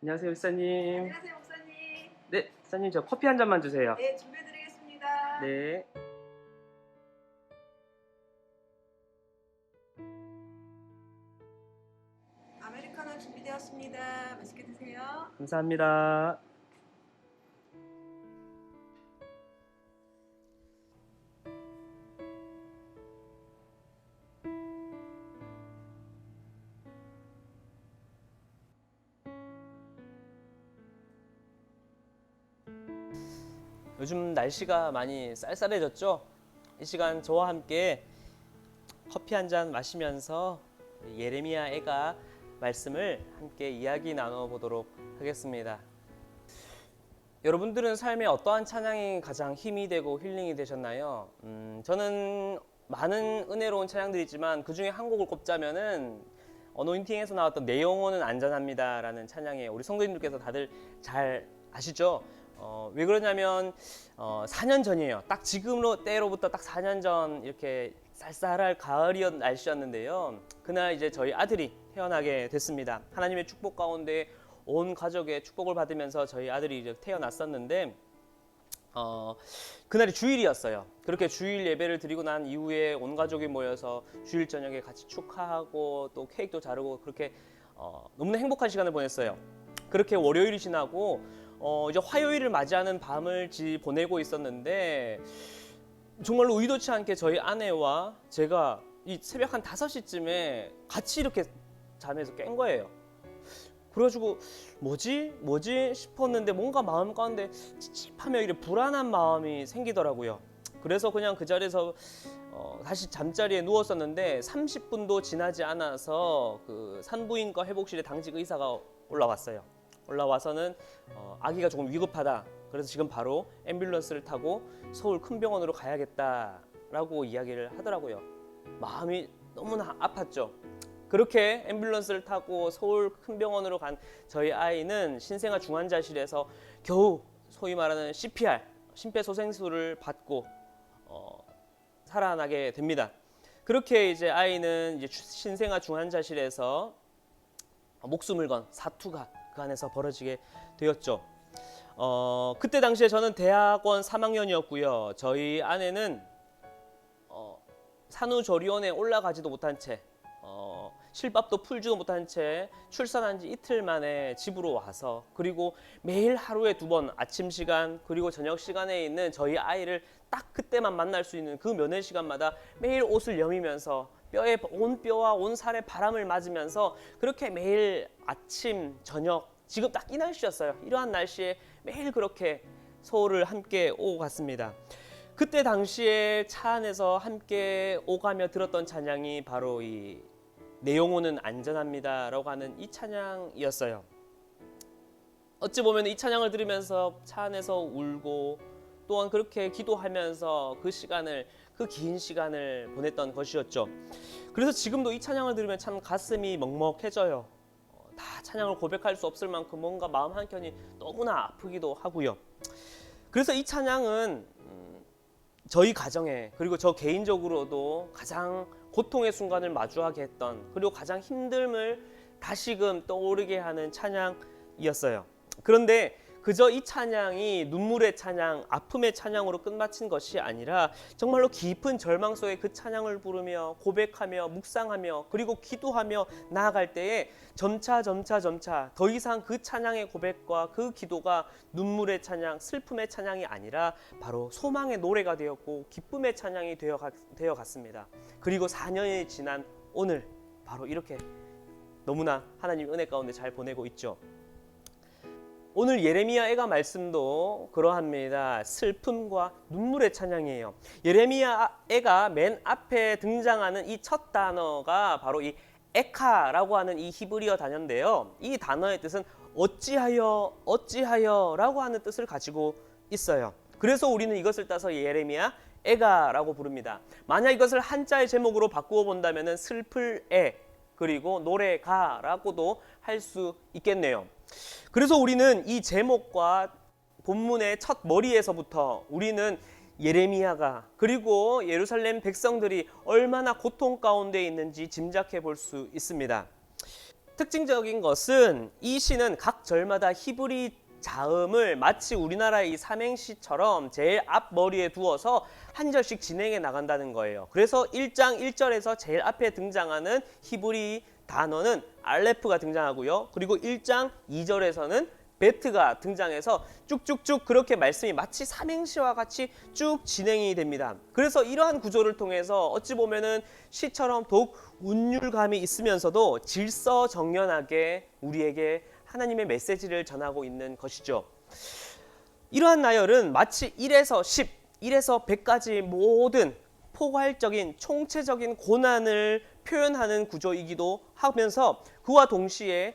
안녕하세요, 목사님. 안녕하세요, 목사님. 네, 목사님 저 커피 한 잔만 주세요. 네, 준비해드리겠습니다. 네. 아메리카노 준비되었습니다. 맛있게 드세요. 감사합니다. 요즘 날씨가 많이 쌀쌀해졌죠? 이 시간 저와 함께 커피 한 잔 마시면서 예레미야 애가 말씀을 함께 이야기 나눠보도록 하겠습니다. 여러분들은 삶에 어떠한 찬양이 가장 힘이 되고 힐링이 되셨나요? 저는 많은 은혜로운 찬양들이 있지만 그 중에 한 곡을 꼽자면은 어노인팅에서 나왔던 내 영혼은 안전합니다 라는 찬양에 우리 성도님들께서 다들 잘 아시죠? 왜 그러냐면 4년 전이에요. 딱 지금으로 때로부터 딱 4년 전 이렇게 쌀쌀할 가을이었 날씨였는데요. 그날 이제 저희 아들이 태어나게 됐습니다. 하나님의 축복 가운데 온 가족의 축복을 받으면서 저희 아들이 이제 태어났었는데 그날이 주일이었어요. 그렇게 주일 예배를 드리고 난 이후에 온 가족이 모여서 주일 저녁에 같이 축하하고 또 케이크도 자르고 그렇게 너무나 행복한 시간을 보냈어요. 그렇게 월요일이 지나고 이제 화요일을 맞이하는 밤을 보내고 있었는데 정말로 의도치 않게 저희 아내와 제가 이 새벽 한 5시쯤에 같이 이렇게 잠에서 깬 거예요. 그래가지고 뭐지 싶었는데 뭔가 마음 가운데 찝찝하며 이렇게 불안한 마음이 생기더라고요. 그래서 그냥 그 자리에서 다시 잠자리에 누웠었는데 30분도 지나지 않아서 그 산부인과 회복실에 당직 의사가 올라왔어요. 올라와서는 아기가 조금 위급하다. 그래서 지금 바로 앰뷸런스를 타고 서울 큰 병원으로 가야겠다라고 이야기를 하더라고요. 마음이 너무나 아팠죠. 그렇게 앰뷸런스를 타고 서울 큰 병원으로 간 저희 아이는 신생아 중환자실에서 겨우 소위 말하는 CPR, 심폐소생술을 받고 살아나게 됩니다. 그렇게 이제 아이는 이제 신생아 중환자실에서 목숨을 건 사투가 그 안에서 벌어지게 되었죠. 그때 당시에 저는 대학원 3학년이었고요. 저희 아내는 산후조리원에 올라가지도 못한 채 실밥도 풀지도 못한 채 출산한 지 이틀 만에 집으로 와서 그리고 매일 하루에 2번 아침 시간 그리고 저녁 시간에 있는 저희 아이를 딱 그때만 만날 수 있는 그 면회 시간마다 매일 옷을 여미면서 온 뼈와 온 살에 바람을 맞으면서 그렇게 매일 아침 저녁 지금 딱 이 날씨였어요. 이러한 날씨에 매일 그렇게 서울을 함께 오고 갔습니다. 그때 당시에 차 안에서 함께 오가며 들었던 찬양이 바로 이 내 영혼은 안전합니다 라고 하는 이 찬양이었어요. 어찌 보면 이 찬양을 들으면서 차 안에서 울고 또한 그렇게 기도하면서 그 긴 시간을 보냈던 것이었죠. 그래서 지금도 이 찬양을 들으면 참 가슴이 먹먹해져요. 다 찬양을 고백할 수 없을 만큼 뭔가 마음 한켠이 너무나 아프기도 하고요. 그래서 이 찬양은 저희 가정에 그리고 저 개인적으로도 가장 고통의 순간을 마주하게 했던 그리고 가장 힘듦을 다시금 떠오르게 하는 찬양이었어요. 그런데 그저 이 찬양이 눈물의 찬양, 아픔의 찬양으로 끝마친 것이 아니라 정말로 깊은 절망 속에 그 찬양을 부르며 고백하며 묵상하며 그리고 기도하며 나아갈 때에 점차 더 이상 그 찬양의 고백과 그 기도가 눈물의 찬양, 슬픔의 찬양이 아니라 바로 소망의 노래가 되었고 기쁨의 찬양이 되어갔습니다. 그리고 4년이 지난 오늘 바로 이렇게 너무나 하나님 은혜 가운데 잘 보내고 있죠. 오늘 예레미야 애가 말씀도 그러합니다. 슬픔과 눈물의 찬양이에요. 예레미야 애가 맨 앞에 등장하는 이 첫 단어가 바로 이 에카라고 하는 이 히브리어 단어인데요. 이 단어의 뜻은 어찌하여 라고 하는 뜻을 가지고 있어요. 그래서 우리는 이것을 따서 예레미야 애가라고 부릅니다. 만약 이것을 한자의 제목으로 바꾸어 본다면 슬플 애 그리고 노래가라고도 할 수 있겠네요. 그래서 우리는 이 제목과 본문의 첫 머리에서부터 우리는 예레미야가 그리고 예루살렘 백성들이 얼마나 고통 가운데 있는지 짐작해 볼 수 있습니다. 특징적인 것은 이 시는 각 절마다 히브리 자음을 마치 우리나라의 이 삼행시처럼 제일 앞머리에 두어서 한 절씩 진행해 나간다는 거예요. 그래서 1장 1절에서 제일 앞에 등장하는 히브리 단어는 알레프가 등장하고요. 그리고 1장 2절에서는 베트가 등장해서 쭉쭉쭉 그렇게 말씀이 마치 삼행시와 같이 쭉 진행이 됩니다. 그래서 이러한 구조를 통해서 어찌 보면은 시처럼 더욱 운율감이 있으면서도 질서정연하게 우리에게 하나님의 메시지를 전하고 있는 것이죠. 이러한 나열은 마치 1에서 10, 1에서 100까지 모든 포괄적인 총체적인 고난을 표현하는 구조이기도 하면서 그와 동시에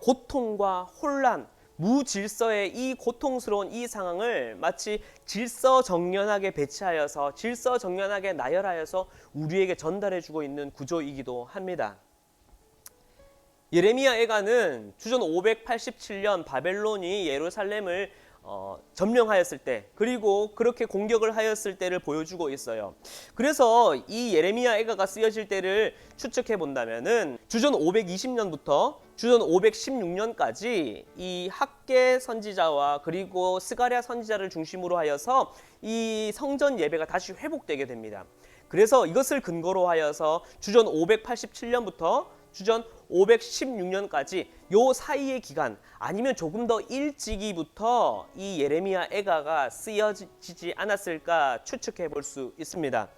고통과 혼란, 무질서의 이 고통스러운 이 상황을 마치 질서정연하게 배치하여서 질서정연하게 나열하여서 우리에게 전달해주고 있는 구조이기도 합니다. 예레미야 애가는 주전 587년 바벨론이 예루살렘을 점령하였을 때 그리고 그렇게 공격을 하였을 때를 보여주고 있어요. 그래서 이 예레미야 애가가 쓰여질 때를 추측해 본다면은 주전 520년부터 주전 516년까지 이 학개 선지자와 그리고 스가랴 선지자를 중심으로 하여서 이 성전 예배가 다시 회복되게 됩니다. 그래서 이것을 근거로 하여서 주전 587년부터 주전 516년까지 요 사이의 기간 아니면 조금 더 일찍이부터 이 예레미야 애가가 쓰여지지 않았을까 추측해 볼 수 있습니다.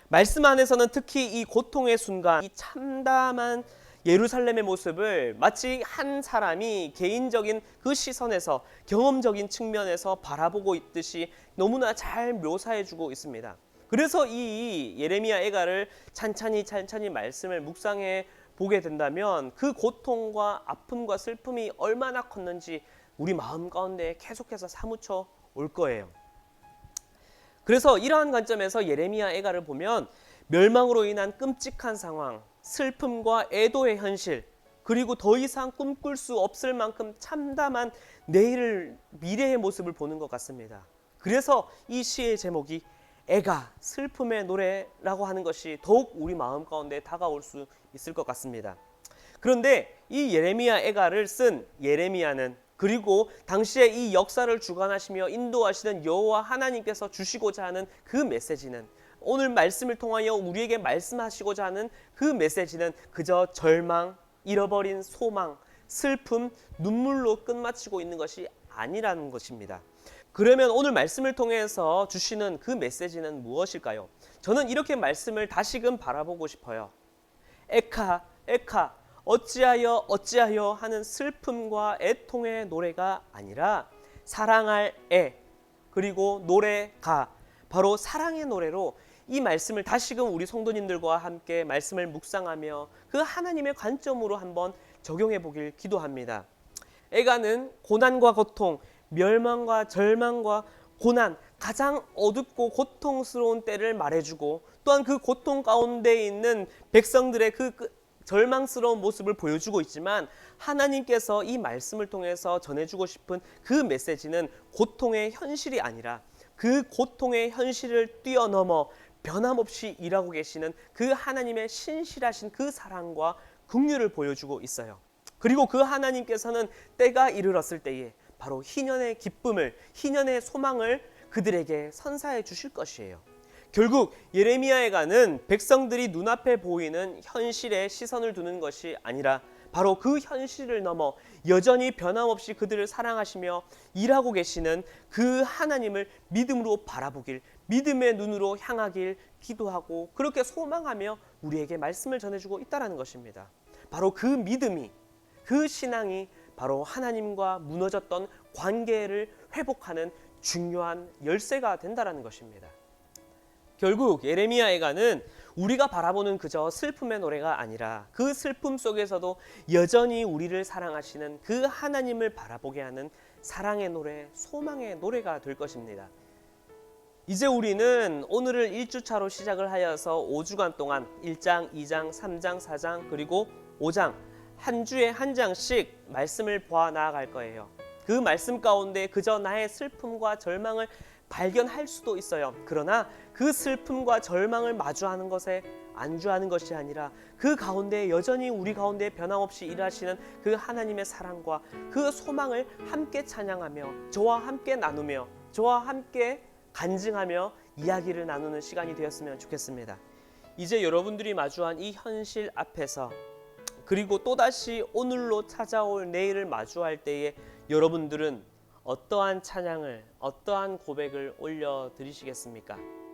말씀 안에서는 특히 이 고통의 순간, 이 참담한 예루살렘의 모습을 마치 한 사람이 개인적인 그 시선에서 경험적인 측면에서 바라보고 있듯이 너무나 잘 묘사해주고 있습니다. 그래서 이 예레미야 애가를 찬찬히 말씀을 묵상해 보게 된다면 그 고통과 아픔과 슬픔이 얼마나 컸는지 우리 마음 가운데 계속해서 사무쳐 올 거예요. 그래서 이러한 관점에서 예레미야 애가를 보면 멸망으로 인한 끔찍한 상황, 슬픔과 애도의 현실, 그리고 더 이상 꿈꿀 수 없을 만큼 참담한 미래의 모습을 보는 것 같습니다. 그래서 이 시의 제목이 애가, 슬픔의 노래라고 하는 것이 더욱 우리 마음 가운데 다가올 수 있을 것 같습니다. 그런데 이 예레미야 애가를 쓴 예레미야는 그리고 당시에 이 역사를 주관하시며 인도하시는 여호와 하나님께서 주시고자 하는 그 메시지는 오늘 말씀을 통하여 우리에게 말씀하시고자 하는 그 메시지는 그저 절망, 잃어버린 소망, 슬픔, 눈물로 끝마치고 있는 것이 아니라는 것입니다. 그러면 오늘 말씀을 통해서 주시는 그 메시지는 무엇일까요? 저는 이렇게 말씀을 다시금 바라보고 싶어요. 에카, 에카, 어찌하여 하는 슬픔과 애통의 노래가 아니라 사랑할 애, 그리고 노래가 바로 사랑의 노래로 이 말씀을 다시금 우리 성도님들과 함께 말씀을 묵상하며 그 하나님의 관점으로 한번 적용해 보길 기도합니다. 애가는 고난과 고통, 멸망과 절망과 고난, 가장 어둡고 고통스러운 때를 말해주고 또한 그 고통 가운데 있는 백성들의 그 절망스러운 모습을 보여주고 있지만 하나님께서 이 말씀을 통해서 전해주고 싶은 그 메시지는 고통의 현실이 아니라 그 고통의 현실을 뛰어넘어 변함없이 일하고 계시는 그 하나님의 신실하신 그 사랑과 긍휼을 보여주고 있어요. 그리고 그 하나님께서는 때가 이르렀을 때에 바로 희년의 기쁨을, 희년의 소망을 그들에게 선사해 주실 것이에요. 결국 예레미야에가는 백성들이 눈앞에 보이는 현실에 시선을 두는 것이 아니라 바로 그 현실을 넘어 여전히 변함없이 그들을 사랑하시며 일하고 계시는 그 하나님을 믿음으로 바라보길, 믿음의 눈으로 향하길 기도하고 그렇게 소망하며 우리에게 말씀을 전해주고 있다는 것입니다. 바로 그 믿음이, 그 신앙이 바로 하나님과 무너졌던 관계를 회복하는 중요한 열쇠가 된다는 것입니다. 결국 예레미야에가는 우리가 바라보는 그저 슬픔의 노래가 아니라 그 슬픔 속에서도 여전히 우리를 사랑하시는 그 하나님을 바라보게 하는 사랑의 노래, 소망의 노래가 될 것입니다. 이제 우리는 오늘을 1주차로 시작을 하여서 5주간 동안 1장, 2장, 3장, 4장 그리고 5장 한 주에 한 장씩 말씀을 보아 나아갈 거예요. 그 말씀 가운데 그저 나의 슬픔과 절망을 발견할 수도 있어요. 그러나 그 슬픔과 절망을 마주하는 것에 안주하는 것이 아니라 그 가운데 여전히 우리 가운데 변함없이 일하시는 그 하나님의 사랑과 그 소망을 함께 찬양하며 저와 함께 나누며 저와 함께 간증하며 이야기를 나누는 시간이 되었으면 좋겠습니다. 이제 여러분들이 마주한 이 현실 앞에서 그리고 또다시 오늘로 찾아올 내일을 마주할 때에 여러분들은 어떠한 찬양을 어떠한 고백을 올려드리시겠습니까?